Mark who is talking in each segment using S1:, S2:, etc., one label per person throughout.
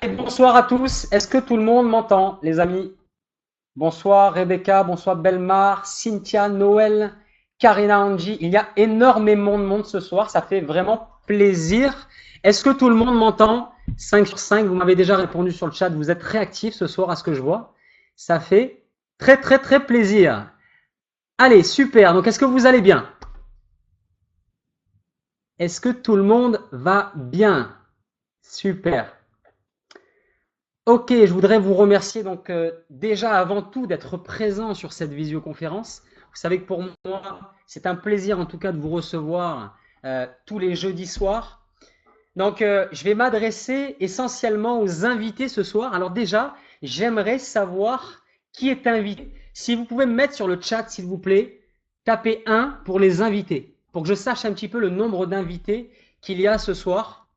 S1: Et bonsoir à tous. Est-ce que tout le monde m'entend, les amis? Bonsoir Rebecca, bonsoir Belmar, Cynthia, Noël, Karina, Angie. Il y a énormément de monde ce soir. Ça fait vraiment plaisir. Est-ce que tout le monde m'entend? 5 sur 5. Vous m'avez déjà répondu sur le chat. Vous êtes réactifs ce soir à ce que je vois. Ça fait très, très, très plaisir. Allez, super. Donc, est-ce que vous allez bien? Est-ce que tout le monde va bien? Super. Ok, je voudrais vous remercier donc déjà avant tout d'être présent sur cette visioconférence. Vous savez que pour moi, c'est un plaisir en tout cas de vous recevoir tous les jeudis soirs. Donc je vais m'adresser essentiellement aux invités ce soir. Alors déjà, j'aimerais savoir qui est invité. Si vous pouvez me mettre sur le chat, s'il vous plaît, tapez 1 pour les invités, pour que je sache un petit peu le nombre d'invités qu'il y a ce soir.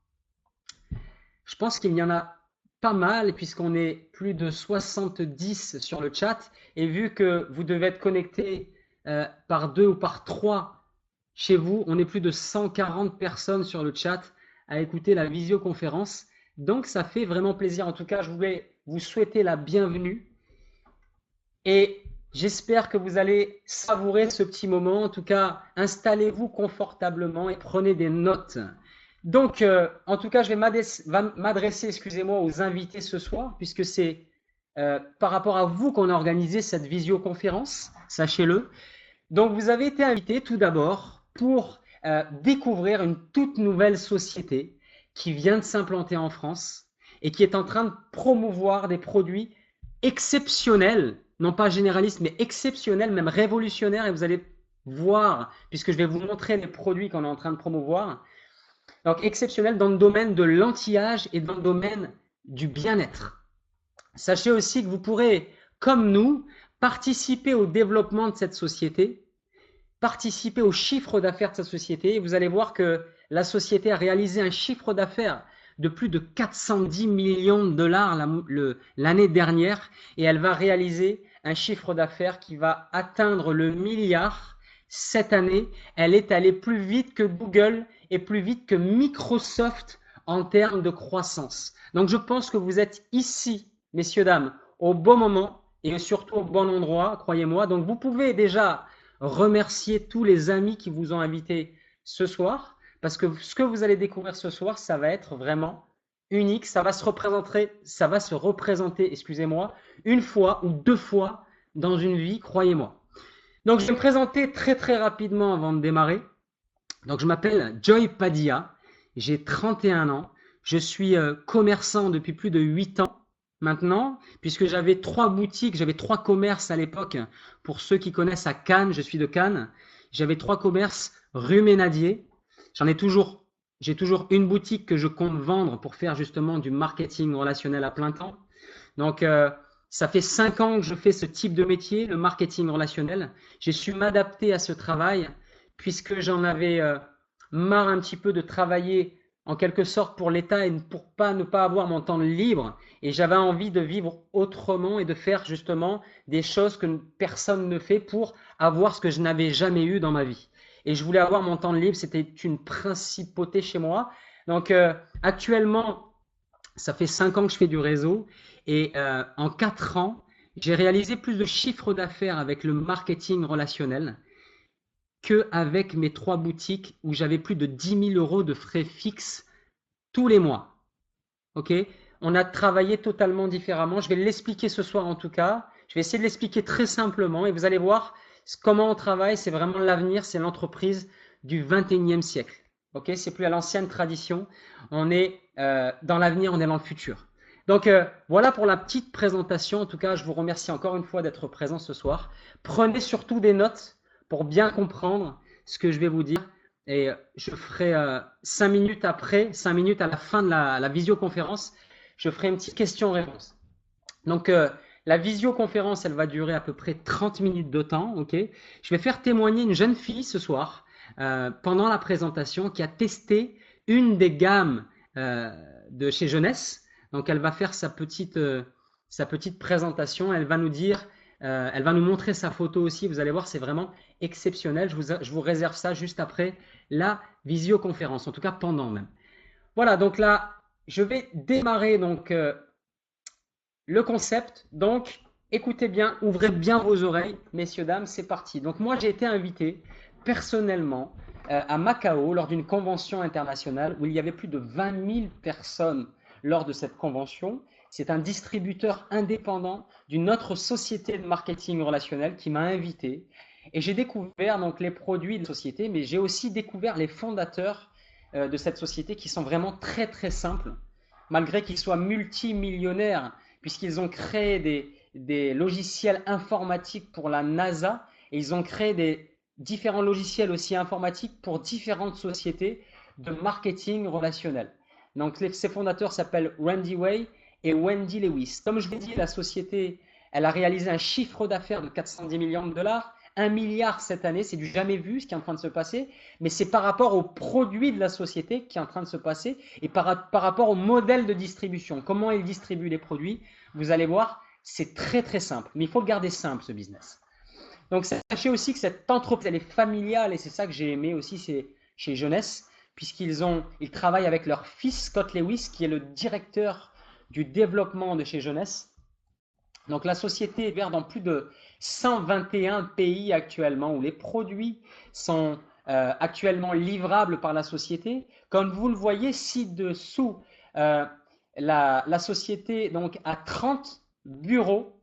S1: Je pense qu'il y en a pas mal, puisqu'on est plus de 70 sur le chat. Et vu que vous devez être connecté par 2 ou par 3 chez vous, on est plus de 140 personnes sur le chat à écouter la visioconférence. Donc ça fait vraiment plaisir. En tout cas, je voulais vous souhaiter la bienvenue. Et j'espère que vous allez savourer ce petit moment. En tout cas, installez-vous confortablement et prenez des notes. Donc, en tout cas, je vais m'adresser, excusez-moi, aux invités ce soir, puisque c'est par rapport à vous qu'on a organisé cette visioconférence, sachez-le. Donc, vous avez été invités tout d'abord pour découvrir une toute nouvelle société qui vient de s'implanter en France et qui est en train de promouvoir des produits exceptionnels, non pas généralistes, mais exceptionnels, même révolutionnaires. Et vous allez voir, puisque je vais vous montrer les produits qu'on est en train de promouvoir, donc exceptionnel dans le domaine de l'anti-âge et dans le domaine du bien-être. Sachez aussi que vous pourrez, comme nous, participer au développement de cette société, participer au chiffre d'affaires de cette société. Et vous allez voir que la société a réalisé un chiffre d'affaires de plus de 410 millions de dollars l'année dernière et elle va réaliser un chiffre d'affaires qui va atteindre le milliard cette année. Elle est allée plus vite que Google et plus vite que Microsoft en termes de croissance. Donc je pense que vous êtes ici, messieurs, dames, au bon moment et surtout au bon endroit, croyez-moi. Donc vous pouvez déjà remercier tous les amis qui vous ont invité ce soir, parce que ce que vous allez découvrir ce soir, ça va être vraiment unique. Ça va se représenter, excusez-moi, une fois ou deux fois dans une vie, croyez-moi. Donc je vais me présenter très très rapidement avant de démarrer. Donc je m'appelle Joy Padilla, j'ai 31 ans, je suis commerçant depuis plus de 8 ans maintenant, puisque j'avais trois boutiques, j'avais trois commerces à l'époque. Pour ceux qui connaissent à Cannes, je suis de Cannes, j'avais trois commerces rue Ménadier. J'en ai toujours, j'ai toujours une boutique que je compte vendre pour faire justement du marketing relationnel à plein temps. Donc ça fait 5 ans que je fais ce type de métier, le marketing relationnel. J'ai su m'adapter à ce travail puisque j'en avais marre un petit peu de travailler en quelque sorte pour l'État et pour ne pas avoir mon temps libre. Et j'avais envie de vivre autrement et de faire justement des choses que personne ne fait pour avoir ce que je n'avais jamais eu dans ma vie. Et je voulais avoir mon temps libre, c'était une principauté chez moi. Donc actuellement, ça fait 5 ans que je fais du réseau et en 4 ans, j'ai réalisé plus de chiffre d'affaires avec le marketing relationnel qu'avec mes trois boutiques où j'avais plus de 10 000 € de frais fixes tous les mois. Ok. On a travaillé totalement différemment. Je vais l'expliquer ce soir en tout cas. Je vais essayer de l'expliquer très simplement et vous allez voir comment on travaille. C'est vraiment l'avenir, c'est l'entreprise du 21e siècle. Ok, c'est plus à l'ancienne tradition. On est dans l'avenir, on est dans le futur. Donc voilà pour la petite présentation. En tout cas, je vous remercie encore une fois d'être présent ce soir. Prenez surtout des notes pour bien comprendre ce que je vais vous dire. Et je ferai 5 minutes après, 5 minutes à la fin de la visioconférence, je ferai une petite question-réponse. Donc, la visioconférence, elle va durer à peu près 30 minutes de temps. Ok. Je vais faire témoigner une jeune fille ce soir pendant la présentation qui a testé une des gammes de chez Jeunesse. Donc, elle va faire sa petite présentation. Elle va nous dire, elle va nous montrer sa photo aussi. Vous allez voir, c'est vraiment exceptionnel. Je vous réserve ça juste après la visioconférence, en tout cas pendant même. Voilà, donc là, je vais démarrer donc le concept. Donc, écoutez bien, ouvrez bien vos oreilles, messieurs, dames, c'est parti. Donc, moi, j'ai été invité personnellement à Macao lors d'une convention internationale où il y avait plus de 20 000 personnes lors de cette convention. C'est un distributeur indépendant d'une autre société de marketing relationnel qui m'a invité. Et j'ai découvert donc les produits de la société, mais j'ai aussi découvert les fondateurs de cette société qui sont vraiment très très simples, malgré qu'ils soient multimillionnaires, puisqu'ils ont créé des logiciels informatiques pour la NASA et ils ont créé des différents logiciels aussi informatiques pour différentes sociétés de marketing relationnel. Donc ces fondateurs s'appellent Randy Way et Wendy Lewis. Comme je l'ai dit, la société, elle a réalisé un chiffre d'affaires de 410 millions de dollars, 1 milliard cette année, c'est du jamais vu ce qui est en train de se passer, mais c'est par rapport aux produits de la société qui est en train de se passer et par rapport au modèle de distribution. Comment ils distribuent les produits, vous allez voir, c'est très très simple, mais il faut le garder simple ce business. Donc sachez aussi que cette entreprise, elle est familiale et c'est ça que j'ai aimé aussi chez Jeunesse, ils travaillent avec leur fils Scott Lewis qui est le directeur du développement de chez Jeunesse. Donc la société est ouverte dans plus de 121 pays actuellement où les produits sont actuellement livrables par la société. Comme vous le voyez ci-dessous, la société donc, a 30 bureaux,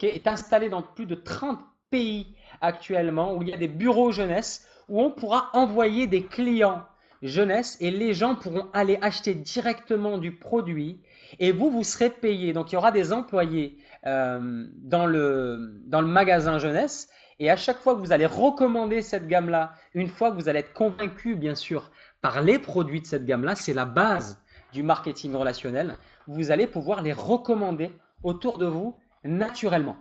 S1: est installée dans plus de 30 pays actuellement où il y a des bureaux jeunesse où on pourra envoyer des clients jeunesse et les gens pourront aller acheter directement du produit et vous serez payé. Donc il y aura des employés dans le magasin jeunesse et à chaque fois que vous allez recommander cette gamme-là, une fois que vous allez être convaincu bien sûr par les produits de cette gamme-là, c'est la base du marketing relationnel, vous allez pouvoir les recommander autour de vous naturellement.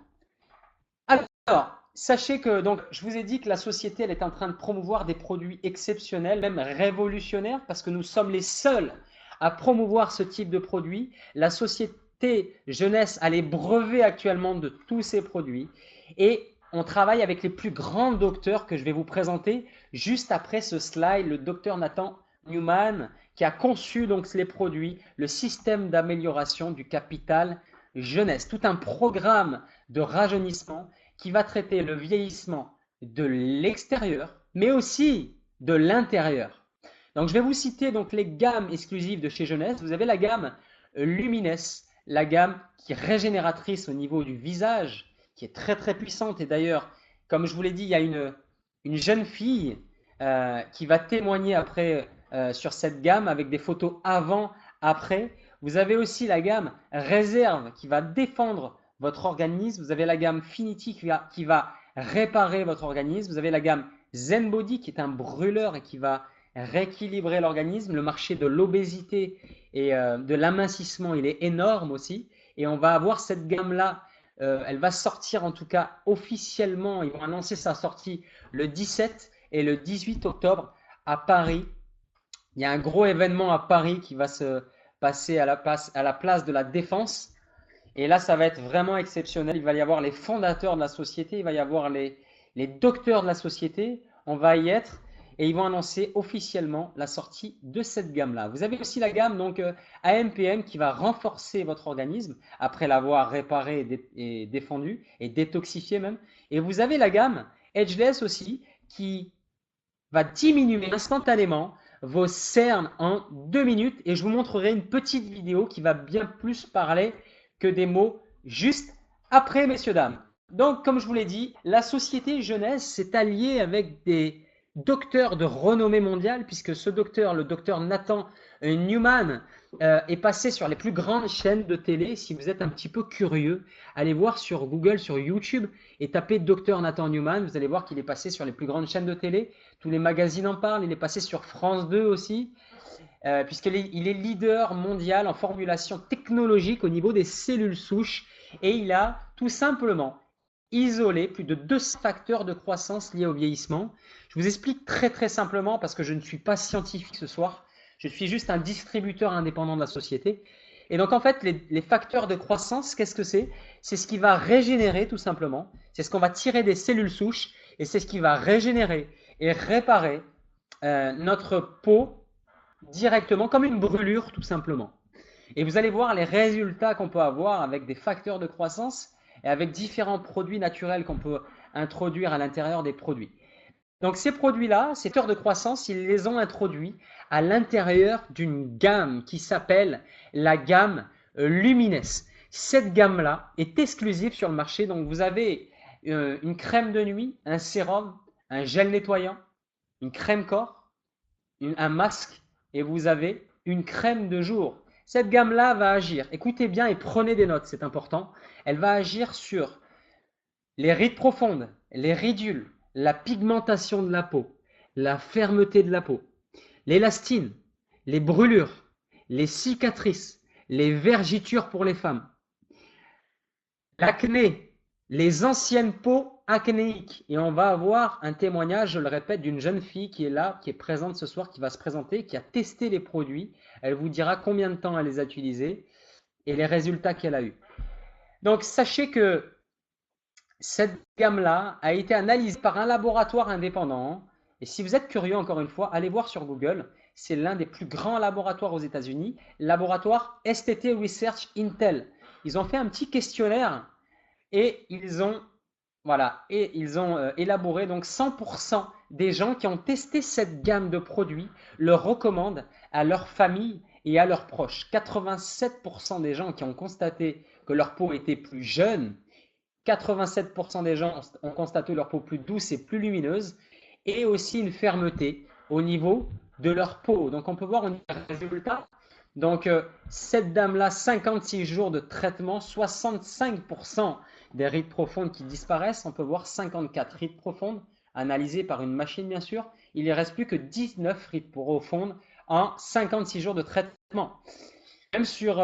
S1: Alors, sachez que donc je vous ai dit que la société elle est en train de promouvoir des produits exceptionnels, même révolutionnaires, parce que nous sommes les seuls à promouvoir ce type de produits. La société jeunesse a les brevets actuellement de tous ces produits et on travaille avec les plus grands docteurs que je vais vous présenter juste après ce slide, le docteur Nathan Newman qui a conçu donc les produits, le système d'amélioration du capital jeunesse, tout un programme de rajeunissement qui va traiter le vieillissement de l'extérieur, mais aussi de l'intérieur. Donc, je vais vous citer donc les gammes exclusives de chez Jeunesse. Vous avez la gamme Lumines, la gamme qui est régénératrice au niveau du visage, qui est très très puissante. Et d'ailleurs, comme je vous l'ai dit, il y a une jeune fille qui va témoigner après sur cette gamme avec des photos avant, après. Vous avez aussi la gamme Réserve qui va défendre votre organisme. Vous avez la gamme Finity qui va réparer votre organisme. Vous avez la gamme Zen Body qui est un brûleur et qui va rééquilibrer l'organisme. Le marché de l'obésité et de l'amincissement, il est énorme aussi. Et on va avoir cette gamme-là, elle va sortir en tout cas officiellement. Ils vont annoncer sa sortie le 17 et le 18 octobre à Paris. Il y a un gros événement à Paris qui va se passer à la place de la Défense. Et là, ça va être vraiment exceptionnel. Il va y avoir les fondateurs de la société, il va y avoir les docteurs de la société. On va y être et ils vont annoncer officiellement la sortie de cette gamme-là. Vous avez aussi la gamme donc AMPM qui va renforcer votre organisme après l'avoir réparé et défendu et détoxifié même. Et vous avez la gamme Edgeless aussi qui va diminuer instantanément vos cernes en 2 minutes et je vous montrerai une petite vidéo qui va bien plus parler que des mots juste après, messieurs, dames. Donc, comme je vous l'ai dit, la société Jeunesse s'est alliée avec des docteurs de renommée mondiale, puisque ce docteur, le docteur Nathan Newman, est passé sur les plus grandes chaînes de télé. Si vous êtes un petit peu curieux, allez voir sur Google, sur YouTube, et tapez docteur Nathan Newman. Vous allez voir qu'il est passé sur les plus grandes chaînes de télé. Tous les magazines en parlent. Il est passé sur France 2 aussi. Puisqu'il est leader mondial en formulation technologique au niveau des cellules souches et il a tout simplement isolé plus de 200 facteurs de croissance liés au vieillissement. Je vous explique très très simplement parce que je ne suis pas scientifique ce soir, je suis juste un distributeur indépendant de la société. Et donc en fait, les facteurs de croissance, qu'est-ce que c'est? C'est ce qui va régénérer tout simplement, c'est ce qu'on va tirer des cellules souches et c'est ce qui va régénérer et réparer notre peau directement, comme une brûlure tout simplement. Et vous allez voir les résultats qu'on peut avoir avec des facteurs de croissance et avec différents produits naturels qu'on peut introduire à l'intérieur des produits. Donc ces produits-là, ces facteurs de croissance, ils les ont introduits à l'intérieur d'une gamme qui s'appelle la gamme Lumines. Cette gamme-là est exclusive sur le marché. Donc vous avez une crème de nuit, un sérum, un gel nettoyant, une crème corps, un masque et vous avez une crème de jour. Cette gamme-là va agir, écoutez bien et prenez des notes, c'est important. Elle va agir sur les rides profondes, les ridules, la pigmentation de la peau, la fermeté de la peau, l'élastine, les brûlures, les cicatrices, les vergitures pour les femmes, l'acné, les anciennes peaux acnéiques. Et on va avoir un témoignage, je le répète, d'une jeune fille qui est là, qui est présente ce soir, qui va se présenter, qui a testé les produits. Elle vous dira combien de temps elle les a utilisés et les résultats qu'elle a eus. Donc sachez que cette gamme-là a été analysée par un laboratoire indépendant. Et si vous êtes curieux, encore une fois, allez voir sur Google. C'est l'un des plus grands laboratoires aux États-Unis, laboratoire STT Research Intel. Ils ont fait un petit questionnaire et ils ont, voilà, élaboré donc 100% des gens qui ont testé cette gamme de produits le recommandent à leur famille et à leurs proches. 87% des gens qui ont constaté que leur peau était plus jeune, 87% des gens ont constaté leur peau plus douce et plus lumineuse et aussi une fermeté au niveau de leur peau. Donc on peut voir un résultat. Donc cette dame-là, 56 jours de traitement, 65% des rides profondes qui disparaissent. On peut voir 54 rides profondes analysées par une machine bien sûr. Il ne reste plus que 19 rides profondes en 56 jours de traitement. Même sur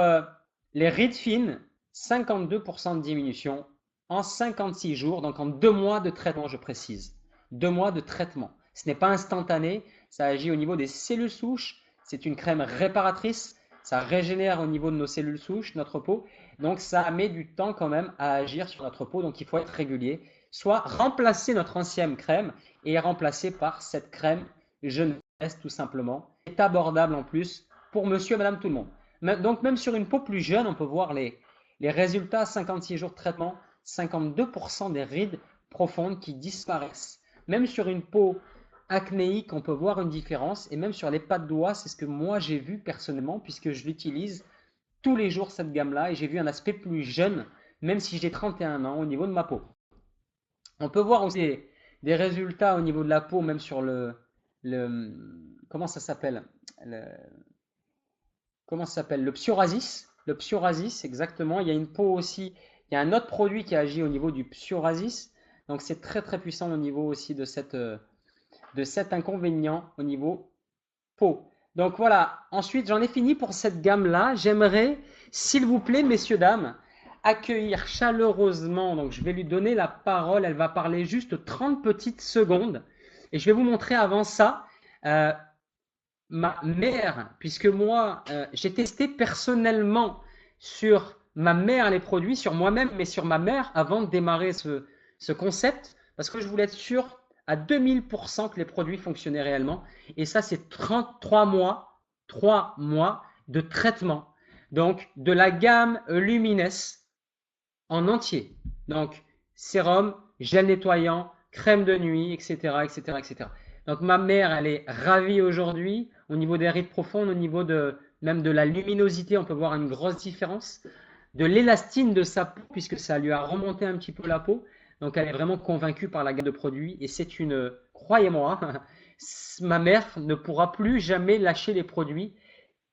S1: les rides fines, 52% de diminution en 56 jours, donc en 2 mois de traitement, je précise. 2 mois de traitement. Ce n'est pas instantané, ça agit au niveau des cellules souches, c'est une crème réparatrice, ça régénère au niveau de nos cellules souches, notre peau, donc ça met du temps quand même à agir sur notre peau, donc il faut être régulier, soit remplacer notre ancienne crème et remplacer par cette crème jeunesse tout simplement. C'est abordable en plus pour monsieur et madame tout le monde. Donc même sur une peau plus jeune, on peut voir les résultats 56 jours de traitement, 52% des rides profondes qui disparaissent. Même sur une peau acnéique, on peut voir une différence. Et même sur les pas de doigts, c'est ce que moi j'ai vu personnellement, puisque je l'utilise tous les jours cette gamme-là. Et j'ai vu un aspect plus jeune, même si j'ai 31 ans, au niveau de ma peau. On peut voir aussi des résultats au niveau de la peau, même sur comment ça s'appelle le psoriasis. Le psoriasis, exactement. Il y a une peau aussi. Il y a un autre produit qui agit au niveau du psoriasis. Donc c'est très très puissant au niveau aussi de cet inconvénient au niveau peau. Donc voilà. Ensuite, j'en ai fini pour cette gamme-là. J'aimerais, s'il vous plaît, messieurs, dames, accueillir chaleureusement. Donc je vais lui donner la parole. Elle va parler juste 30 petites secondes. Et je vais vous montrer avant ça ma mère, puisque moi, j'ai testé personnellement sur ma mère les produits, sur moi-même, mais sur ma mère avant de démarrer ce concept, parce que je voulais être sûr à 2000% que les produits fonctionnaient réellement. Et ça, c'est 33 mois, 3 mois de traitement. Donc, de la gamme Lumines en entier. Donc, sérum, gel nettoyant, crème de nuit, etc., etc., etc. Donc, ma mère, elle est ravie aujourd'hui. Au niveau des rides profondes, au niveau même de la luminosité, on peut voir une grosse différence. De l'élastine de sa peau, puisque ça lui a remonté un petit peu la peau. Donc, elle est vraiment convaincue par la gamme de produits. Et c'est croyez-moi, ma mère ne pourra plus jamais lâcher les produits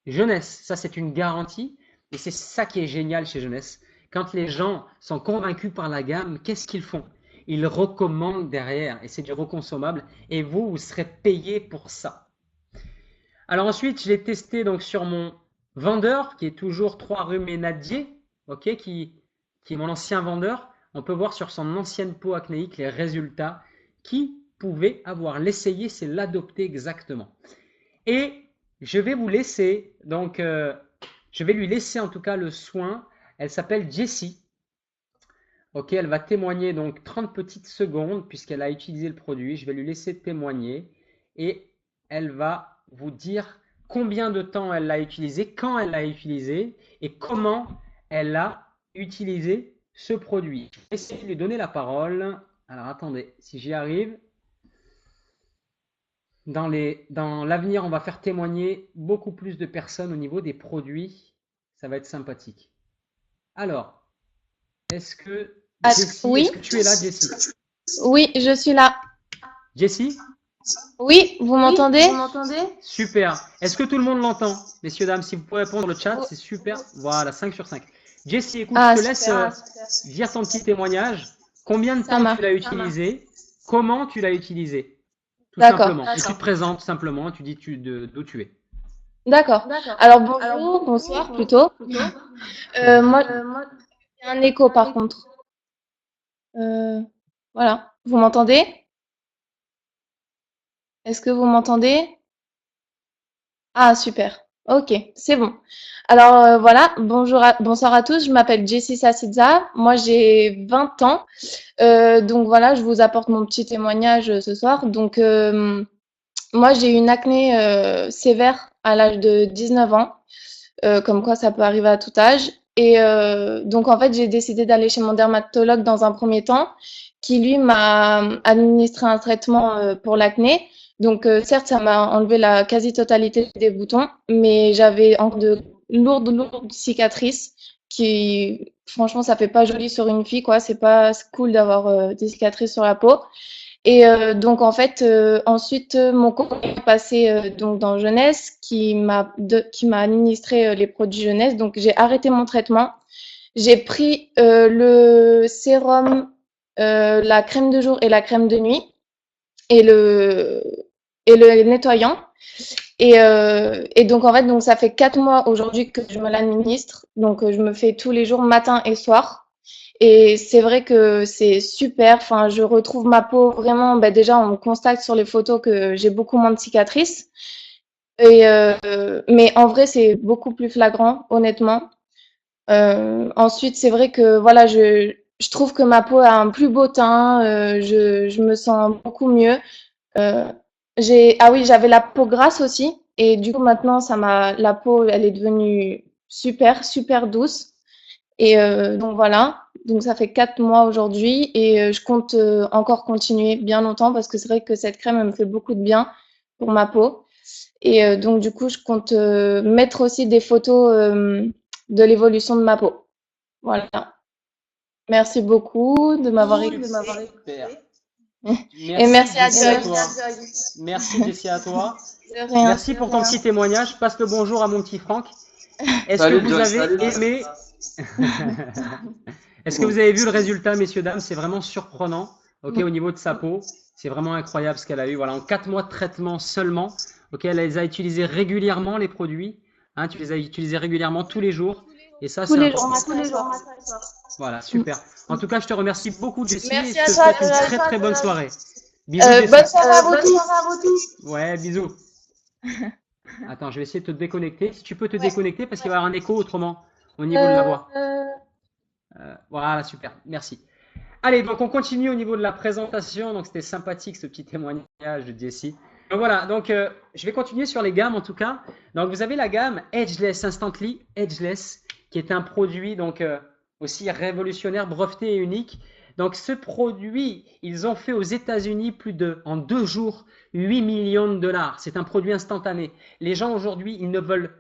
S1: Jeunesse. Ça, c'est une garantie. Et c'est ça qui est génial chez Jeunesse. Quand les gens sont convaincus par la gamme, qu'est-ce qu'ils font? Ils recommandent derrière et c'est du reconsommable et vous serez payé pour ça. Alors ensuite, je l'ai testé donc sur mon vendeur qui est toujours 3 rue Ménadier, ok, qui est mon ancien vendeur. On peut voir sur son ancienne peau acnéique les résultats. Qui pouvait avoir l'essayer, c'est l'adopter exactement. Et je vais vous laisser, donc je vais lui laisser en tout cas le soin. Elle s'appelle Jessie. Ok, elle va témoigner donc 30 petites secondes puisqu'elle a utilisé le produit. Je vais lui laisser témoigner et elle va vous dire combien de temps elle l'a utilisé, quand elle l'a utilisé et comment elle a utilisé ce produit. Je vais essayer de lui donner la parole. Alors attendez, si j'y arrive. Dans l'avenir, on va faire témoigner beaucoup plus de personnes au niveau des produits. Ça va être sympathique. Alors, est-ce que Jessie,
S2: Oui.
S1: est-ce que tu es là, Jessie?
S2: Oui, je suis là.
S1: Jessie?
S2: Oui, vous m'entendez?
S1: Super. Est-ce que tout le monde l'entend? Messieurs, dames, si vous pouvez répondre dans le chat, c'est super. Voilà, 5 sur 5. Jessie, écoute, je te laisse dire ton petit témoignage. Combien de temps tu l'as utilisé? Comment tu l'as utilisé? Tout simplement. Et tu te présentes simplement, tu dis d'où tu es.
S2: D'accord. Alors bonjour, bonsoir plutôt. Moi, j'ai un écho par contre. Voilà. Vous m'entendez? Est-ce que vous m'entendez? Ah, super. Ok, c'est bon. Alors voilà, bonsoir à tous. Je m'appelle Jessie Sassidza. Moi, j'ai 20 ans. Donc voilà, je vous apporte mon petit témoignage ce soir. Donc moi, j'ai eu une acné sévère à l'âge de 19 ans. Comme quoi ça peut arriver à tout âge. Et donc en fait, j'ai décidé d'aller chez mon dermatologue dans un premier temps, qui lui m'a administré un traitement pour l'acné. Donc certes, ça m'a enlevé la quasi-totalité des boutons, mais j'avais encore de lourdes cicatrices qui, franchement, ça fait pas joli sur une fille, quoi. C'est pas cool d'avoir des cicatrices sur la peau. Et donc en fait, ensuite mon copain est passé donc dans jeunesse qui m'a administré les produits jeunesse. Donc j'ai arrêté mon traitement. J'ai pris le sérum, la crème de jour et la crème de nuit et le nettoyant. Et donc en fait, donc ça fait 4 mois aujourd'hui que je me l'administre. Donc je me fais tous les jours matin et soir. Et c'est vrai que c'est super. Enfin, je retrouve ma peau vraiment. Bah déjà, on constate sur les photos que j'ai beaucoup moins de cicatrices. Et mais en vrai, c'est beaucoup plus flagrant, honnêtement. Ensuite, c'est vrai que voilà, je trouve que ma peau a un plus beau teint. Je me sens beaucoup mieux. Euh, ah oui, j'avais la peau grasse aussi. Et du coup, maintenant, la peau, elle est devenue super douce. Et donc voilà, donc ça fait 4 mois aujourd'hui et je compte encore continuer bien longtemps parce que c'est vrai que cette crème elle me fait beaucoup de bien pour ma peau. Et donc du coup, je compte mettre aussi des photos de l'évolution de ma peau. Voilà. Merci beaucoup de m'avoir écouté. Et merci à
S1: toi. Merci Jessie à toi.
S2: De rien.
S1: Merci pour ton petit témoignage. Passe le bonjour à mon petit Franck. Est-ce que vous avez aimé Est-ce que vous avez vu le résultat, messieurs, dames? C'est vraiment surprenant. Ok, au niveau de sa peau, c'est vraiment incroyable ce qu'elle a eu. Voilà, en 4 mois de traitement seulement. Ok, elle les a utilisés régulièrement, les produits. Hein, tu les as utilisés régulièrement tous les jours. Et ça, c'est important.
S2: Tous les jours.
S1: Voilà, super. En tout cas, je te remercie beaucoup, Jessie.
S2: Merci
S1: et je te
S2: à toi,
S1: souhaite une très bonne soirée. Bisous,
S2: bonne soirée à vous tous.
S1: Ouais, bisous. Attends, je vais essayer de te déconnecter. Si tu peux te déconnecter parce qu'il va y avoir un écho autrement au niveau de la voix. Voilà, super. Merci. Allez, donc on continue au niveau de la présentation. Donc c'était sympathique ce petit témoignage de Jessie. Donc voilà, donc je vais continuer sur les gammes en tout cas. Donc vous avez la gamme Ageless Instantly Ageless qui est un produit donc aussi révolutionnaire, breveté et unique. Donc ce produit, ils ont fait aux États-Unis en 2 jours 8 millions de dollars. C'est un produit instantané. Les gens aujourd'hui, ils ne veulent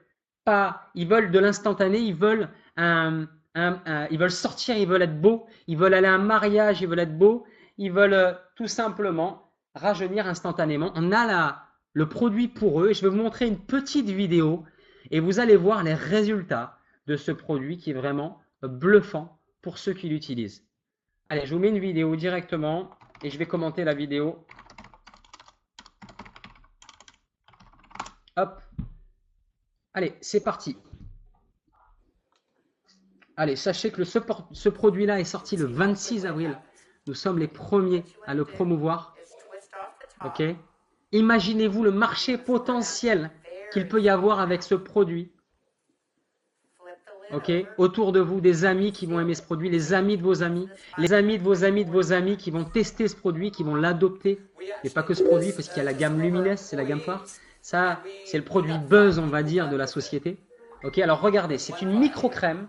S1: pas, ils veulent de l'instantané, ils veulent ils veulent sortir, ils veulent être beaux, ils veulent aller à un mariage, ils veulent être beaux, ils veulent tout simplement rajeunir instantanément. On a le produit pour eux et je vais vous montrer une petite vidéo et vous allez voir les résultats de ce produit qui est vraiment bluffant pour ceux qui l'utilisent. Allez, je vous mets une vidéo directement et je vais commenter la vidéo. Hop. Allez, c'est parti. Allez, sachez que ce produit-là est sorti le 26 avril. Nous sommes les premiers à le promouvoir. Ok. Imaginez-vous le marché potentiel qu'il peut y avoir avec ce produit. Ok. Autour de vous, des amis qui vont aimer ce produit, les amis de vos amis, les amis de vos amis de vos amis qui vont tester ce produit, qui vont l'adopter. Mais pas que ce produit, parce qu'il y a la gamme Luminous, c'est la gamme phare. Ça, c'est le produit buzz, on va dire, de la société. Ok, alors regardez, c'est une micro-crème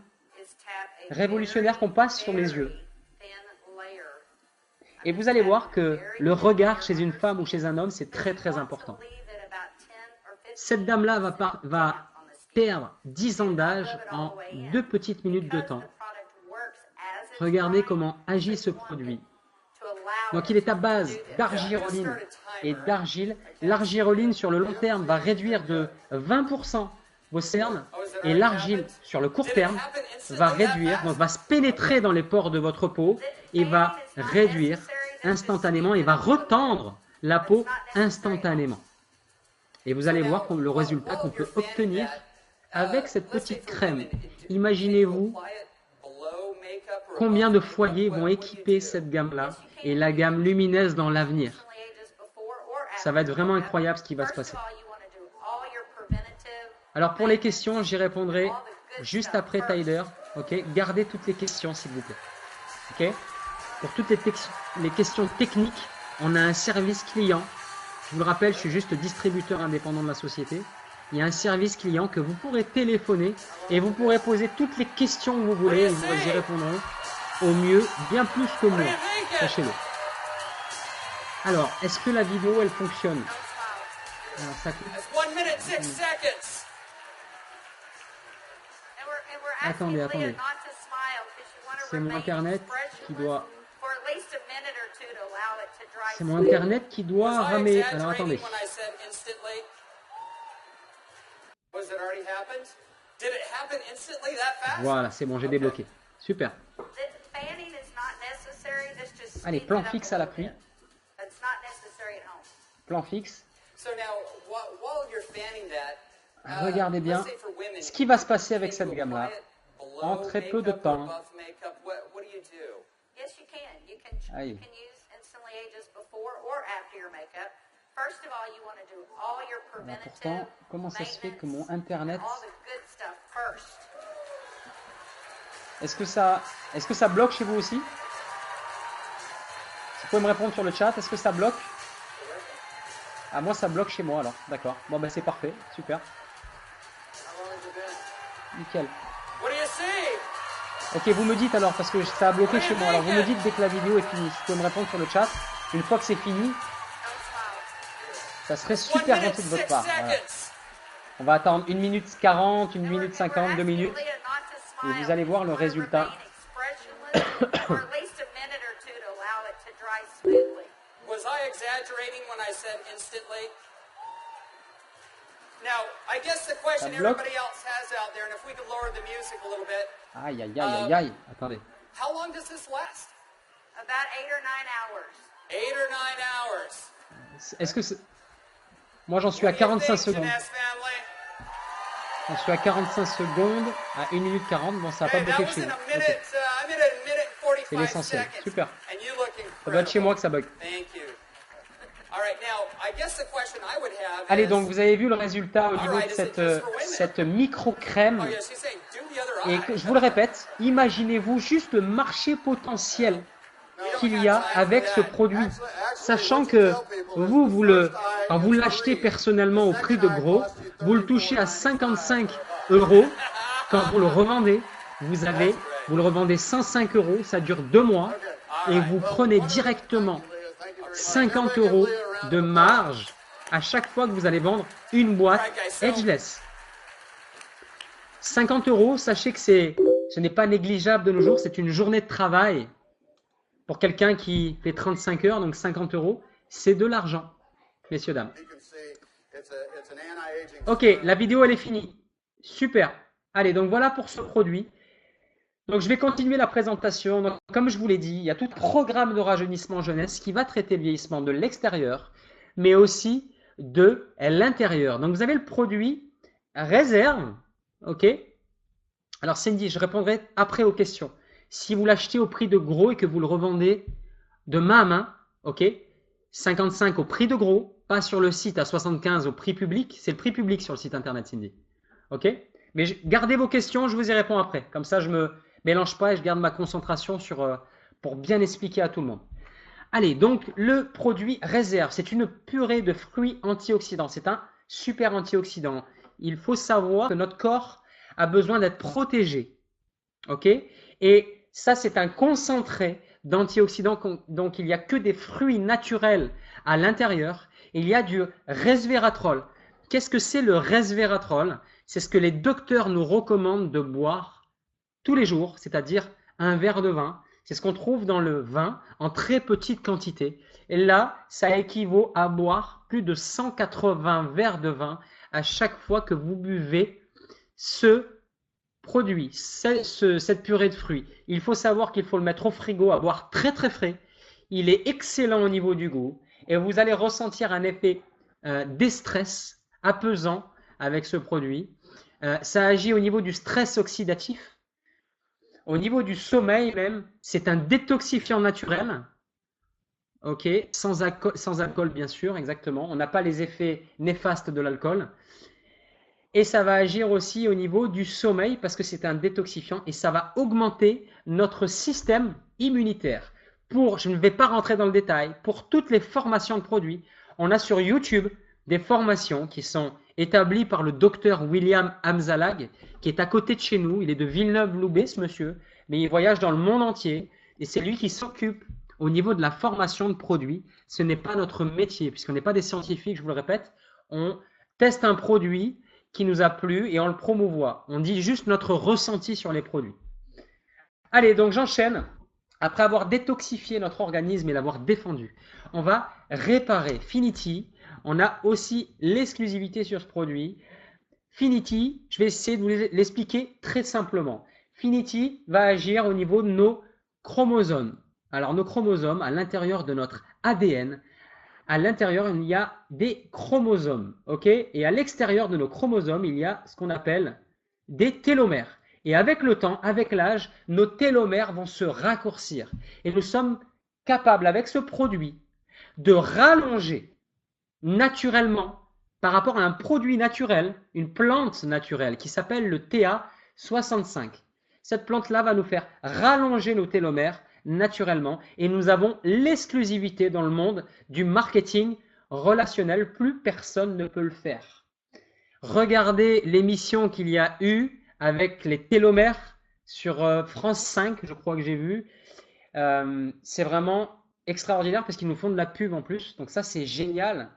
S1: révolutionnaire qu'on passe sur les yeux. Et vous allez voir que le regard chez une femme ou chez un homme, c'est très très important. Cette dame-là va perdre 10 ans d'âge en 2 petites minutes de temps. Regardez comment agit ce produit. Donc il est à base d'argiroline et d'argile. L'argiroline sur le long terme va réduire de 20% vos cernes et l'argile sur le court terme va réduire, donc va se pénétrer dans les pores de votre peau et va réduire instantanément et va retendre la peau instantanément. Et vous allez voir le résultat qu'on peut obtenir avec cette petite crème. Imaginez-vous combien de foyers vont équiper cette gamme-là et la gamme lumineuse dans l'avenir. Ça va être vraiment incroyable ce qui va se passer. Alors pour les questions, j'y répondrai juste après Tyler. Ok, gardez toutes les questions s'il vous plaît. Ok, pour toutes les questions techniques, on a un service client. Je vous le rappelle, je suis juste distributeur indépendant de la société. Il y a un service client que vous pourrez téléphoner et vous pourrez poser toutes les questions que vous voulez et vous y répondront au mieux, bien plus que moi. Sachez-le. Alors, est-ce que la vidéo, elle fonctionne? Alors, ça Attendez. C'est mon internet qui doit... C'est mon internet qui doit ramer. Alors, attendez. Voilà, c'est bon, j'ai débloqué. Super. Allez, plan fixe à l'appui. Plan fixe. Regardez bien ce qui va se passer avec cette gamme-là en très peu de temps. Aïe. Alors pourtant, comment ça se fait que mon internet... Est-ce que ça bloque chez vous aussi? Vous pouvez me répondre sur le chat, est-ce que ça bloque? Ah, moi ça bloque chez moi alors, d'accord. Bon ben c'est parfait, super. Nickel. Ok, vous me dites alors, parce que ça a bloqué chez moi, alors vous me dites dès que la vidéo est finie. Vous pouvez me répondre sur le chat, une fois que c'est fini, ça serait super gentil de votre part. Voilà. On va attendre 1 minute 40, 1 minute 50, 2 minutes, et vous allez voir le résultat.
S3: Was I exaggerating when I said instantly? Now, I guess the question everybody else has out there, and if we could lower the music a little bit.
S1: Aïe, aïe, aïe, aïe, attendez.
S3: How long does this last? About 8 or 9 hours. 8 or 9 hours.
S1: Est-ce que c'est... Moi, j'en suis à 45 secondes. J'en suis à 45 secondes, à 1 minute 40. Bon, ça n'a pas bloqué chez vous. Okay. C'est l'essentiel. Super. Ça doit être chez moi que ça bug. Allez, donc vous avez vu le résultat au niveau de cette micro-crème. Et je vous le répète, imaginez-vous juste le marché potentiel qu'il y a avec ce produit. Sachant que quand vous l'achetez personnellement au prix de gros, vous le touchez à 55 €. Quand vous le revendez, vous le revendez 105 €, ça dure 2 mois. Et vous prenez directement 50 € de marge à chaque fois que vous allez vendre une boîte edgeless. 50 €, sachez que ce n'est pas négligeable de nos jours, c'est une journée de travail pour quelqu'un qui fait 35 heures, donc 50 €, c'est de l'argent, messieurs, dames. Ok, la vidéo elle est finie. Super. Allez, donc voilà pour ce produit. Donc, je vais continuer la présentation. Donc, comme je vous l'ai dit, il y a tout un programme de rajeunissement jeunesse qui va traiter le vieillissement de l'extérieur, mais aussi de l'intérieur. Donc, vous avez le produit réserve. OK? Alors, Cindy, je répondrai après aux questions. Si vous l'achetez au prix de gros et que vous le revendez de main à main, OK? 55 au prix de gros, pas sur le site à 75 au prix public. C'est le prix public sur le site internet, Cindy. OK? Mais gardez vos questions, je vous y réponds après. Comme ça, je me mélange pas et je garde ma concentration pour bien expliquer à tout le monde. Allez, donc le produit réserve, c'est une purée de fruits antioxydants. C'est un super antioxydant. Il faut savoir que notre corps a besoin d'être protégé. Ok? Et ça, c'est un concentré d'antioxydants. Donc, il n'y a que des fruits naturels à l'intérieur. Il y a du resveratrol. Qu'est-ce que c'est le resveratrol? C'est ce que les docteurs nous recommandent de boire tous les jours, c'est-à-dire un verre de vin. C'est ce qu'on trouve dans le vin en très petite quantité. Et là, ça équivaut à boire plus de 180 verres de vin à chaque fois que vous buvez ce produit, cette purée de fruits. Il faut savoir qu'il faut le mettre au frigo à boire très très frais. Il est excellent au niveau du goût et vous allez ressentir un effet déstress apaisant avec ce produit. Ça agit au niveau du stress oxydatif, au niveau du sommeil même. C'est un détoxifiant naturel. Ok, sans alcool bien sûr, exactement. On n'a pas les effets néfastes de l'alcool. Et ça va agir aussi au niveau du sommeil parce que c'est un détoxifiant et ça va augmenter notre système immunitaire. Je ne vais pas rentrer dans le détail, pour toutes les formations de produits, on a sur YouTube des formations qui sont établies par le docteur William Amzalag, qui est à côté de chez nous. Il est de Villeneuve-Loubet, ce monsieur, mais il voyage dans le monde entier et c'est lui qui s'occupe au niveau de la formation de produits. Ce n'est pas notre métier, puisqu'on n'est pas des scientifiques, je vous le répète. On teste un produit qui nous a plu et on le promouvoit. On dit juste notre ressenti sur les produits. Allez, donc j'enchaîne. Après avoir détoxifié notre organisme et l'avoir défendu, on va réparer. Finity, on a aussi l'exclusivité sur ce produit. Finity, je vais essayer de vous l'expliquer très simplement. Finity va agir au niveau de nos chromosomes. Alors nos chromosomes, à l'intérieur de notre ADN, à l'intérieur, il y a des chromosomes, ok? Et à l'extérieur de nos chromosomes, il y a ce qu'on appelle des télomères. Et avec le temps, avec l'âge, nos télomères vont se raccourcir. Et nous sommes capables, avec ce produit, de rallonger naturellement par rapport à un produit naturel, une plante naturelle qui s'appelle le TA65. Cette plante-là va nous faire rallonger nos télomères naturellement et nous avons l'exclusivité dans le monde du marketing relationnel. Plus personne ne peut le faire. Regardez l'émission qu'il y a eu avec les télomères sur France 5, je crois que j'ai vu. C'est vraiment extraordinaire parce qu'ils nous font de la pub en plus. Donc ça, c'est génial.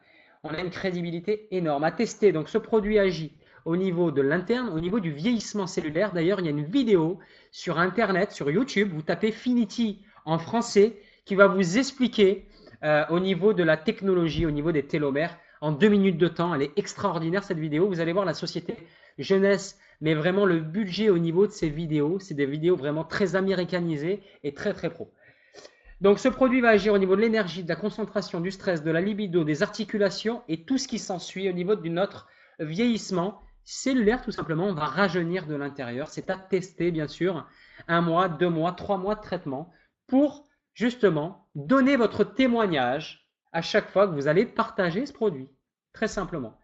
S1: On a une crédibilité énorme à tester. Donc ce produit agit au niveau de l'interne, au niveau du vieillissement cellulaire. D'ailleurs, il y a une vidéo sur Internet, sur YouTube. Vous tapez Finity en français qui va vous expliquer au niveau de la technologie, au niveau des télomères, en 2 minutes de temps. Elle est extraordinaire cette vidéo. Vous allez voir la société jeunesse, mais vraiment le budget au niveau de ces vidéos. C'est des vidéos vraiment très américanisées et très très pro. Donc ce produit va agir au niveau de l'énergie, de la concentration, du stress, de la libido, des articulations et tout ce qui s'ensuit au niveau de notre vieillissement cellulaire tout simplement. On va rajeunir de l'intérieur. C'est à tester bien sûr. 1 mois, 2 mois, 3 mois de traitement pour justement donner votre témoignage à chaque fois que vous allez partager ce produit. Très simplement.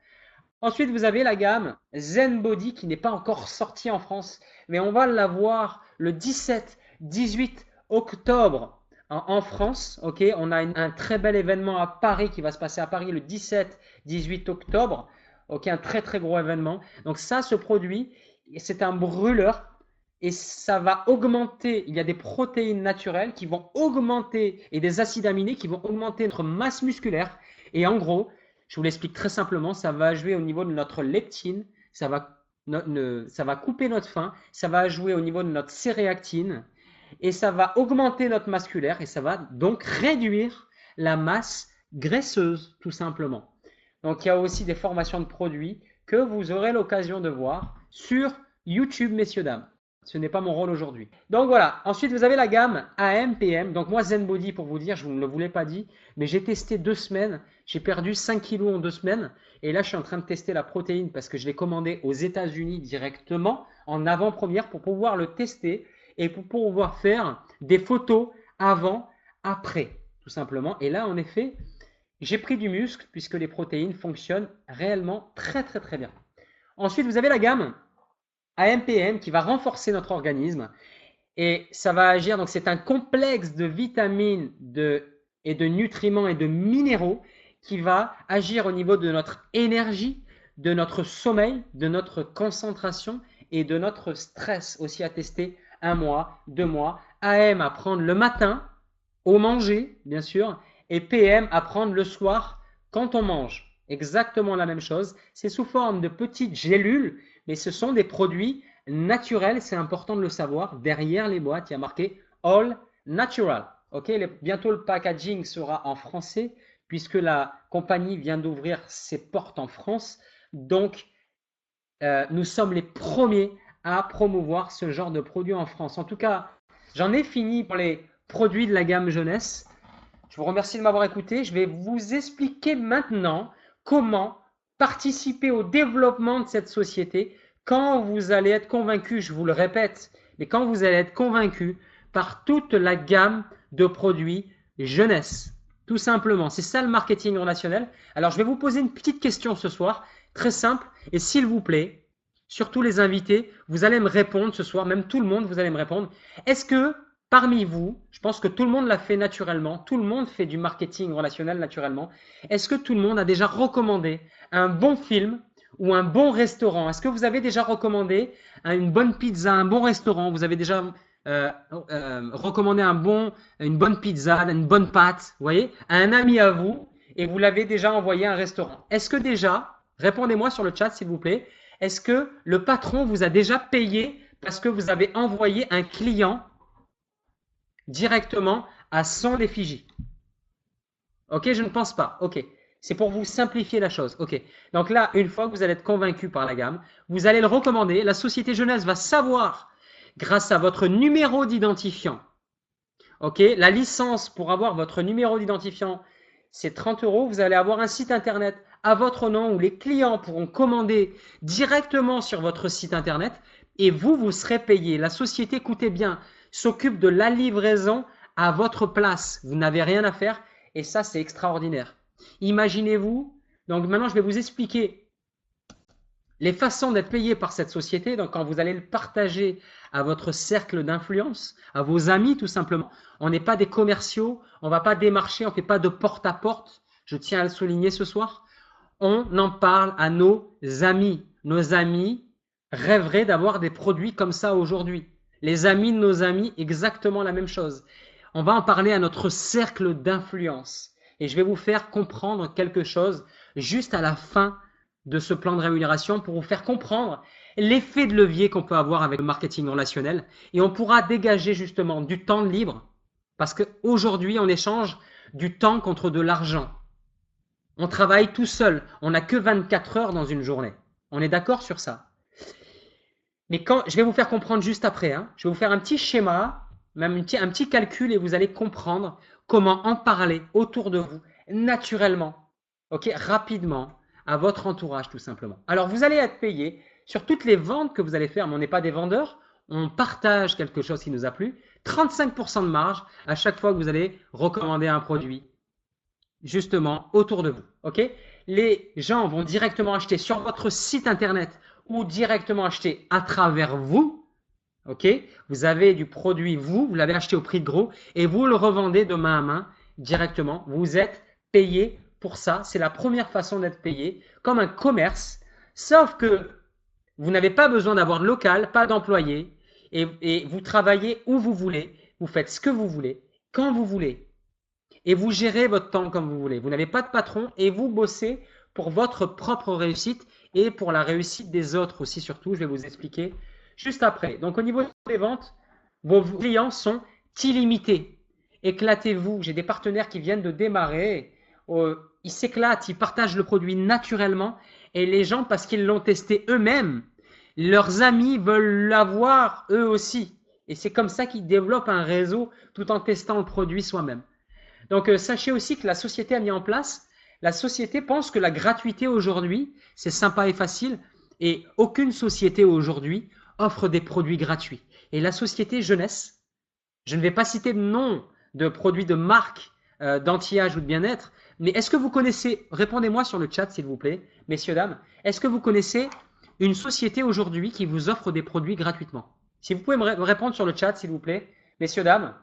S1: Ensuite, vous avez la gamme Zen Body qui n'est pas encore sortie en France, mais on va l'avoir le 17-18 octobre en France. Ok, on a un très bel événement à Paris qui va se passer à Paris le 17-18 octobre. Ok, un très très gros événement. Donc ça, ce produit, c'est un brûleur et ça va augmenter. Il y a des protéines naturelles qui vont augmenter et des acides aminés qui vont augmenter notre masse musculaire. Et en gros, je vous l'explique très simplement, ça va jouer au niveau de notre leptine, ça va couper notre faim, ça va jouer au niveau de notre céréactine et ça va augmenter notre masse musculaire et ça va donc réduire la masse graisseuse tout simplement. Donc il y a aussi des formations de produits que vous aurez l'occasion de voir sur YouTube, messieurs, dames. Ce n'est pas mon rôle aujourd'hui. Donc voilà, ensuite vous avez la gamme AM/PM. Donc moi Zen Body, pour vous dire, je ne vous le voulais pas dit, mais j'ai testé 2 semaines, j'ai perdu 5 kilos en 2 semaines. Et là je suis en train de tester la protéine parce que je l'ai commandé aux États-Unis directement en avant-première pour pouvoir le tester et pour pouvoir faire des photos avant, après, tout simplement. Et là en effet, j'ai pris du muscle puisque les protéines fonctionnent réellement très très très bien. Ensuite vous avez la gamme AM/PM qui va renforcer notre organisme et ça va agir, donc c'est un complexe de vitamines et de nutriments et de minéraux qui va agir au niveau de notre énergie, de notre sommeil, de notre concentration et de notre stress. Aussi à tester 1 mois, 2 mois. AM à prendre le matin, au manger, bien sûr, et PM à prendre le soir quand on mange. Exactement la même chose. C'est sous forme de petites gélules, mais ce sont des produits naturels. C'est important de le savoir. Derrière les boîtes, il y a marqué All Natural. Ok, bientôt le packaging sera en français puisque la compagnie vient d'ouvrir ses portes en France. Donc, nous sommes les premiers à promouvoir ce genre de produits en France. En tout cas, j'en ai fini pour les produits de la gamme jeunesse. Je vous remercie de m'avoir écouté. Je vais vous expliquer maintenant comment participer au développement de cette société quand vous allez être convaincu, je vous le répète, mais quand vous allez être convaincu par toute la gamme de produits jeunesse. Tout simplement, c'est ça le marketing relationnel. Alors, je vais vous poser une petite question ce soir, très simple, et s'il vous plaît, surtout les invités, vous allez me répondre ce soir, même tout le monde, vous allez me répondre. Est-ce que parmi vous, je pense que tout le monde l'a fait naturellement, tout le monde fait du marketing relationnel naturellement. Est-ce que tout le monde a déjà recommandé un bon film ou un bon restaurant? Est-ce que vous avez déjà recommandé une bonne pizza, un bon restaurant? Vous avez déjà recommandé une bonne pizza, une bonne pâte, vous voyez, à un ami à vous et vous l'avez déjà envoyé à un restaurant? Est-ce que déjà, répondez-moi sur le chat s'il vous plaît, est-ce que le patron vous a déjà payé parce que vous avez envoyé un client directement à son effigie? Ok, je ne pense pas. Ok, c'est pour vous simplifier la chose. Ok, donc là, une fois que vous allez être convaincu par la gamme, vous allez le recommander. La société jeunesse va savoir, grâce à votre numéro d'identifiant, ok, la licence pour avoir votre numéro d'identifiant, c'est 30 €. Vous allez avoir un site internet à votre nom où les clients pourront commander directement sur votre site internet et vous serez payé. La société, écoutez bien, s'occupe de la livraison à votre place. Vous n'avez rien à faire et ça, c'est extraordinaire. Imaginez-vous, donc maintenant, je vais vous expliquer les façons d'être payé par cette société. Donc, quand vous allez le partager à votre cercle d'influence, à vos amis tout simplement, on n'est pas des commerciaux, on ne va pas démarcher, on ne fait pas de porte-à-porte. Je tiens à le souligner ce soir. On en parle à nos amis. Nos amis rêveraient d'avoir des produits comme ça aujourd'hui. Les amis de nos amis, exactement la même chose. On va en parler à notre cercle d'influence. Et je vais vous faire comprendre quelque chose juste à la fin de ce plan de rémunération pour vous faire comprendre l'effet de levier qu'on peut avoir avec le marketing relationnel. Et on pourra dégager justement du temps libre parce qu'aujourd'hui, on échange du temps contre de l'argent. On travaille tout seul. On n'a que 24 heures dans une journée. On est d'accord sur ça? Mais je vais vous faire comprendre juste après, je vais vous faire un petit schéma, même un petit calcul et vous allez comprendre comment en parler autour de vous naturellement, ok, rapidement, à votre entourage tout simplement. Alors vous allez être payé sur toutes les ventes que vous allez faire, mais on n'est pas des vendeurs, on partage quelque chose qui nous a plu, 35% de marge à chaque fois que vous allez recommander un produit justement autour de vous, ok? Les gens vont directement acheter sur votre site internet ou directement acheter à travers vous, ok? Vous avez du produit, vous l'avez acheté au prix de gros et vous le revendez de main à main directement. Vous êtes payé pour ça. C'est la première façon d'être payé, comme un commerce, sauf que vous n'avez pas besoin d'avoir de local, pas d'employé et vous travaillez où vous voulez, vous faites ce que vous voulez, quand vous voulez et vous gérez votre temps comme vous voulez. Vous n'avez pas de patron et vous bossez pour votre propre réussite et pour la réussite des autres aussi surtout. Je vais vous expliquer juste après. Donc au niveau des ventes, vos clients sont illimités. Éclatez-vous. J'ai des partenaires qui viennent de démarrer. Ils s'éclatent, ils partagent le produit naturellement et les gens, parce qu'ils l'ont testé eux-mêmes, leurs amis veulent l'avoir eux aussi. Et c'est comme ça qu'ils développent un réseau tout en testant le produit soi-même. Donc sachez aussi que la société a mis en place, la société pense que la gratuité aujourd'hui, c'est sympa et facile et aucune société aujourd'hui offre des produits gratuits. Et la société jeunesse, je ne vais pas citer de nom de produits de marque d'anti-âge ou de bien-être, mais est-ce que vous connaissez, répondez-moi sur le chat s'il vous plaît, messieurs, dames, est-ce que vous connaissez une société aujourd'hui qui vous offre des produits gratuitement? Si vous pouvez me répondre sur le chat s'il vous plaît, messieurs, dames.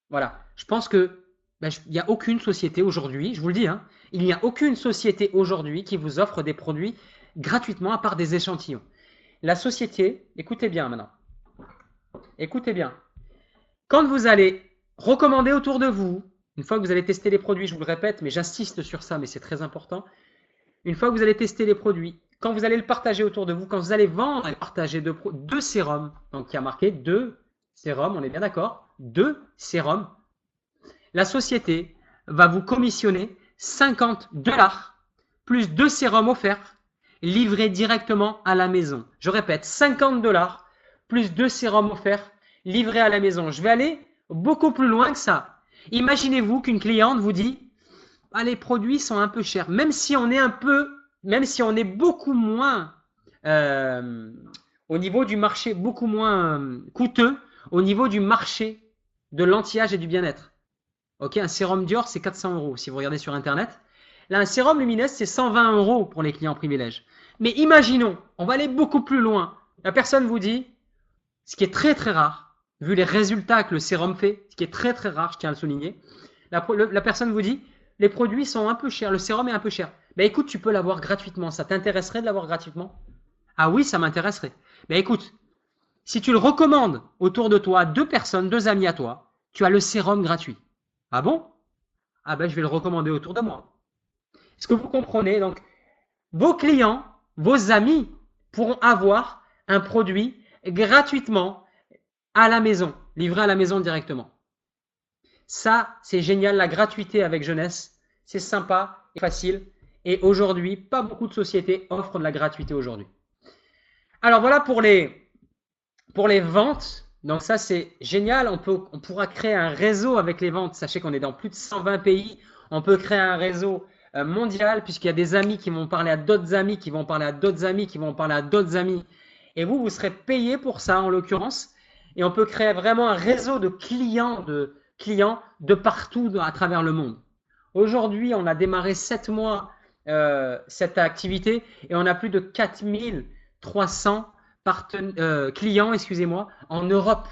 S1: Voilà, je pense que Ben, il n'y a aucune société aujourd'hui, je vous le dis, hein, il n'y a aucune société aujourd'hui qui vous offre des produits gratuitement à part des échantillons. La société, écoutez bien maintenant, écoutez bien, quand vous allez recommander autour de vous, une fois que vous allez tester les produits, je vous le répète, mais j'insiste sur ça, mais c'est très important, une fois que vous allez tester les produits, quand vous allez le partager autour de vous, quand vous allez vendre et partager deux sérums, donc il y a marqué 2 sérums, on est bien d'accord, 2 sérums, la société va vous commissionner 50 $ plus 2 sérums offerts livrés directement à la maison. Je répète, 50 $ plus 2 sérums offerts livrés à la maison. Je vais aller beaucoup plus loin que ça. Imaginez-vous qu'une cliente vous dit ah, les produits sont un peu chers, même si on est beaucoup moins au niveau du marché, beaucoup moins coûteux au niveau du marché de l'anti-âge et du bien-être. Ok, un sérum Dior, c'est 400 € si vous regardez sur Internet. Là, un sérum Lumineux, c'est 120 € pour les clients privilèges. Mais imaginons, on va aller beaucoup plus loin. La personne vous dit, ce qui est très très rare, vu les résultats que le sérum fait, ce qui est très très rare, je tiens à le souligner, la personne vous dit, les produits sont un peu chers, le sérum est un peu cher. Ben écoute, tu peux l'avoir gratuitement. Ça t'intéresserait de l'avoir gratuitement? Ah oui, ça m'intéresserait. Ben écoute, si tu le recommandes autour de toi, 2 personnes, 2 amis à toi, tu as le sérum gratuit. Ah bon? Ah ben je vais le recommander autour de moi. Est-ce que vous comprenez? Donc, vos clients, vos amis pourront avoir un produit gratuitement à la maison, livré à la maison directement. Ça, c'est génial, la gratuité avec Jeunesse, c'est sympa et facile. Et aujourd'hui, pas beaucoup de sociétés offrent de la gratuité aujourd'hui. Alors voilà pour les ventes. Donc ça, c'est génial. On pourra créer un réseau avec les ventes. Sachez qu'on est dans plus de 120 pays. On peut créer un réseau mondial puisqu'il y a des amis qui vont parler à d'autres amis, qui vont parler à d'autres amis, qui vont parler à d'autres amis. Et vous serez payé pour ça en l'occurrence. Et on peut créer vraiment un réseau de clients de partout à travers le monde. Aujourd'hui, on a démarré 7 mois cette activité et on a plus de 4300 clients, en Europe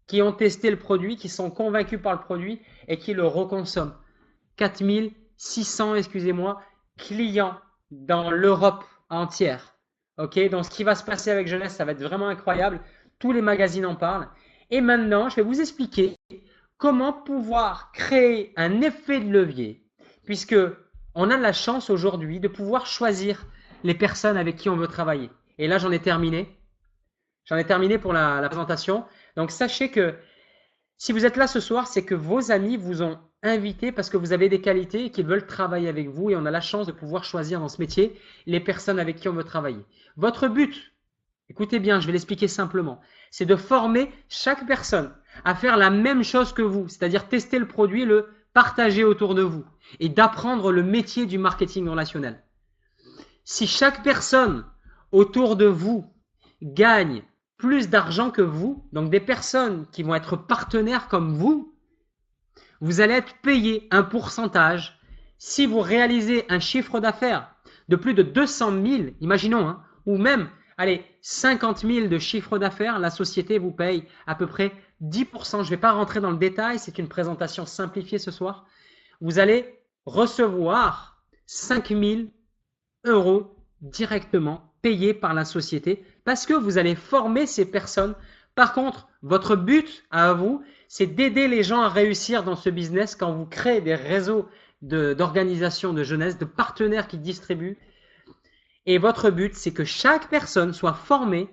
S1: qui ont testé le produit, qui sont convaincus par le produit et qui le reconsomment. 4600, clients dans l'Europe entière. Ok, donc ce qui va se passer avec Jeunesse, ça va être vraiment incroyable. Tous les magazines en parlent. Et maintenant, je vais vous expliquer comment pouvoir créer un effet de levier, puisque on a la chance aujourd'hui de pouvoir choisir les personnes avec qui on veut travailler. Et là, j'en ai terminé. J'en ai terminé pour la présentation. Donc, sachez que si vous êtes là ce soir, c'est que vos amis vous ont invité parce que vous avez des qualités et qu'ils veulent travailler avec vous. Et on a la chance de pouvoir choisir dans ce métier les personnes avec qui on veut travailler. Votre but, écoutez bien, je vais l'expliquer simplement, c'est de former chaque personne à faire la même chose que vous, c'est-à-dire tester le produit, le partager autour de vous et d'apprendre le métier du marketing relationnel. Si chaque personne autour de vous gagne plus d'argent que vous, donc des personnes qui vont être partenaires comme vous allez être payé un pourcentage. Si vous réalisez un chiffre d'affaires de plus de 200 000, imaginons, hein, ou même, allez, 50 000 de chiffre d'affaires, la société vous paye à peu près 10%. Je ne vais pas rentrer dans le détail, c'est une présentation simplifiée ce soir. Vous allez recevoir 5 000 € directement payés par la société parce que vous allez former ces personnes. Par contre, votre but à vous, c'est d'aider les gens à réussir dans ce business quand vous créez des réseaux d'organisations de jeunesse, de partenaires qui distribuent. Et votre but, c'est que chaque personne soit formée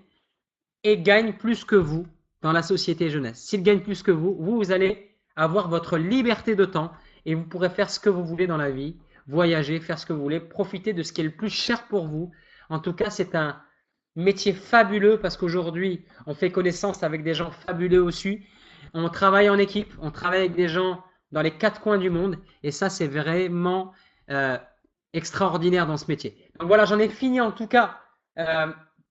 S1: et gagne plus que vous dans la société jeunesse. S'il gagne plus que vous allez avoir votre liberté de temps et vous pourrez faire ce que vous voulez dans la vie, voyager, faire ce que vous voulez, profiter de ce qui est le plus cher pour vous. En tout cas, c'est un métier fabuleux parce qu'aujourd'hui, on fait connaissance avec des gens fabuleux aussi. On travaille en équipe, on travaille avec des gens dans les 4 coins du monde et ça, c'est vraiment extraordinaire dans ce métier. Donc voilà, j'en ai fini en tout cas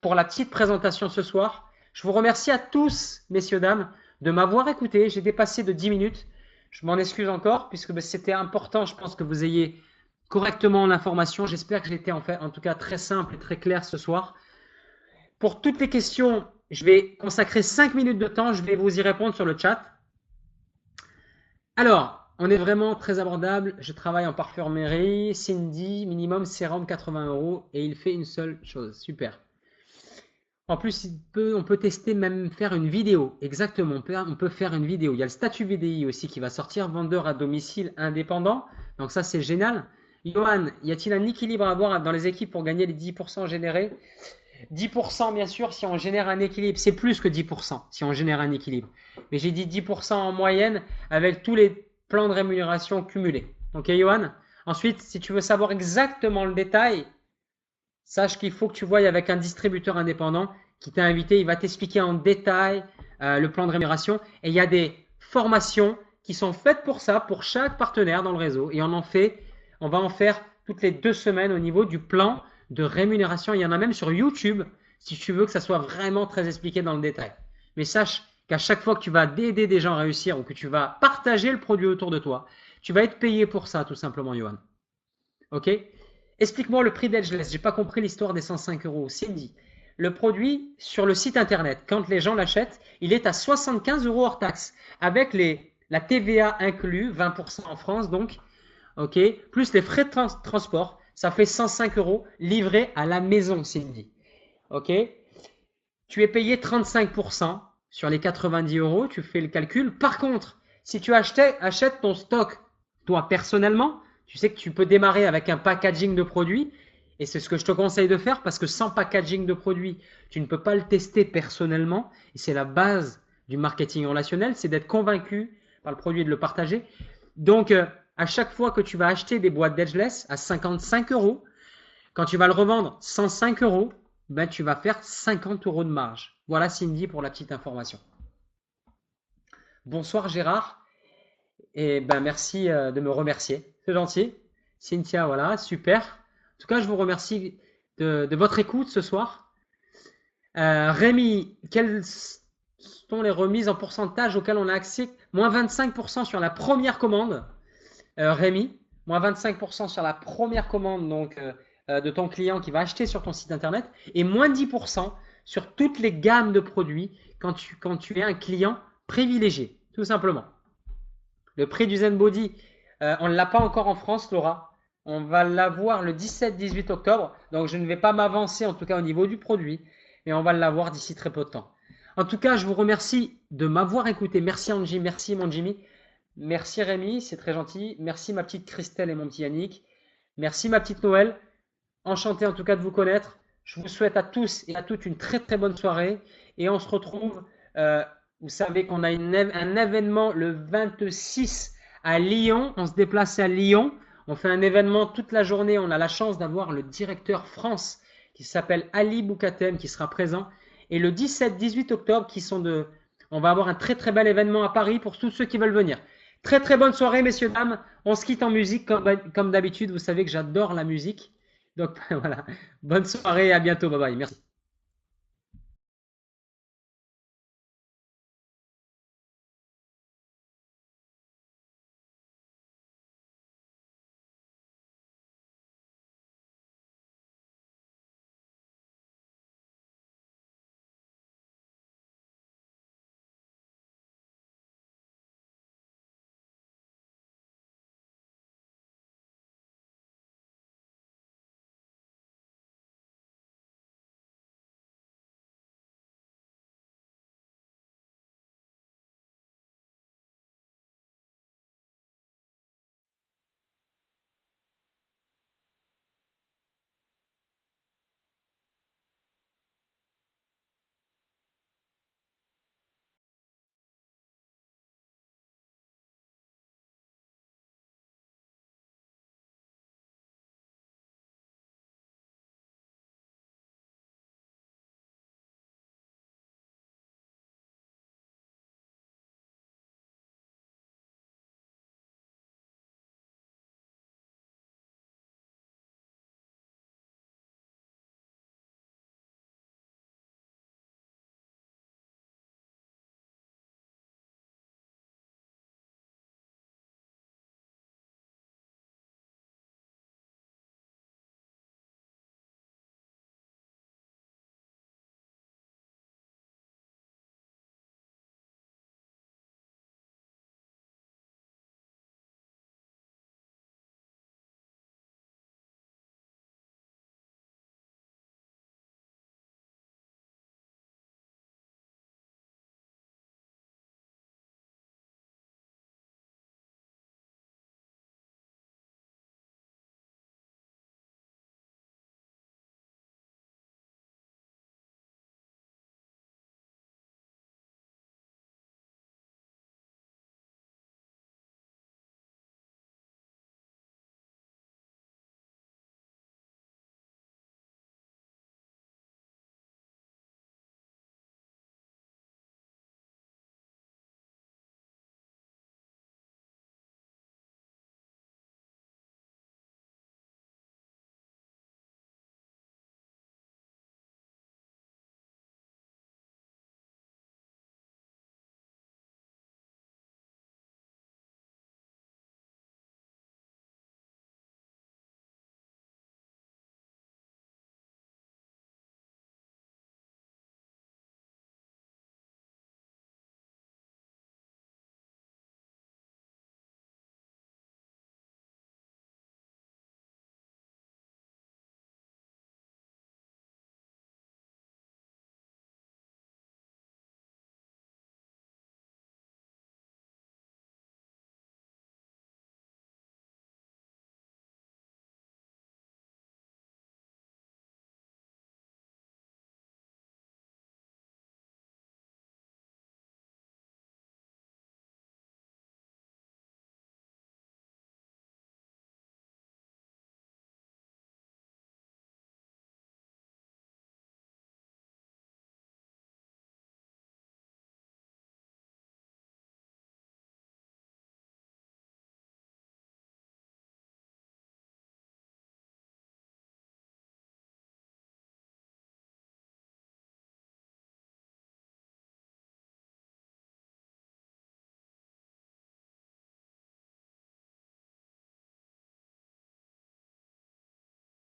S1: pour la petite présentation ce soir. Je vous remercie à tous, messieurs, dames, de m'avoir écouté. J'ai dépassé de 10 minutes. Je m'en excuse encore puisque c'était important, je pense, que vous ayez correctement l'information. J'espère que j'ai été en tout cas très simple et très clair ce soir. Pour toutes les questions, je vais consacrer 5 minutes de temps. Je vais vous y répondre sur le chat. Alors, On est vraiment très abordable. Je travaille en parfumerie. Cindy, minimum sérum 80 € et il fait une seule chose. Super. En plus, on peut tester, même faire une vidéo. Exactement, on peut faire une vidéo. Il y a le statut VDI aussi qui va sortir, vendeur à domicile indépendant. Donc ça, c'est génial. Johan, y a-t-il un équilibre à avoir dans les équipes pour gagner les 10% générés? 10% bien sûr si on génère un équilibre. C'est plus que 10% si on génère un équilibre. Mais j'ai dit 10% en moyenne avec tous les plans de rémunération cumulés. Ok, Johan? Ensuite, si tu veux savoir exactement le détail, sache qu'il faut que tu voies avec un distributeur indépendant qui t'a invité. Il va t'expliquer en détail le plan de rémunération. Et il y a des formations qui sont faites pour ça, pour chaque partenaire dans le réseau. Et on va en faire toutes les 2 semaines au niveau du plan de rémunération. Il y en a même sur YouTube si tu veux que ça soit vraiment très expliqué dans le détail. Mais sache qu'à chaque fois que tu vas aider des gens à réussir ou que tu vas partager le produit autour de toi, tu vas être payé pour ça, tout simplement, Johan. Ok? Explique-moi le prix d'Edgeless. J'ai pas compris l'histoire des 105 €. Cindy, le produit sur le site internet, quand les gens l'achètent, il est à 75 € hors taxe, avec la TVA inclus, 20% en France donc, ok, plus les frais de transport, ça fait 105 € livré à la maison, Cindy. Ok? Tu es payé 35% sur les 90 €, tu fais le calcul. Par contre, si tu achètes ton stock, toi personnellement, tu sais que tu peux démarrer avec un packaging de produits et c'est ce que je te conseille de faire parce que sans packaging de produits, tu ne peux pas le tester personnellement et c'est la base du marketing relationnel, c'est d'être convaincu par le produit et de le partager. Donc, à chaque fois que tu vas acheter des boîtes d'Edgeless à 55 €, quand tu vas le revendre 105 €, ben, tu vas faire 50 € de marge. Voilà Cindy pour la petite information. Bonsoir Gérard. Et ben merci de me remercier. C'est gentil. Cynthia, voilà, super. En tout cas, je vous remercie de votre écoute ce soir. Rémi, quelles sont les remises en pourcentage auxquelles on a accès? Moins 25% sur la première commande. Rémi, moins 25% sur la première commande donc, de ton client qui va acheter sur ton site internet et moins 10% sur toutes les gammes de produits quand tu es un client privilégié, tout simplement. Le prix du Zen Body, on ne l'a pas encore en France, Laura. On va l'avoir le 17-18 octobre. Donc, je ne vais pas m'avancer, en tout cas au niveau du produit. Mais on va l'avoir d'ici très peu de temps. En tout cas, je vous remercie de m'avoir écouté. Merci Angie, merci mon Jimmy. Merci Rémi, c'est très gentil. Merci ma petite Christelle et mon petit Yannick. Merci ma petite Noël. Enchanté en tout cas de vous connaître. Je vous souhaite à tous et à toutes une très très bonne soirée. Et on se retrouve... vous savez qu'on a un événement le 26 à Lyon. On se déplace à Lyon. On fait un événement toute la journée. On a la chance d'avoir le directeur France qui s'appelle Ali Boukatem qui sera présent. Et le 17-18 octobre, on va avoir un très très bel événement à Paris pour tous ceux qui veulent venir. Très très bonne soirée, messieurs, dames. On se quitte en musique comme d'habitude. Vous savez que j'adore la musique. Donc voilà. Bonne soirée et à bientôt. Bye bye. Merci.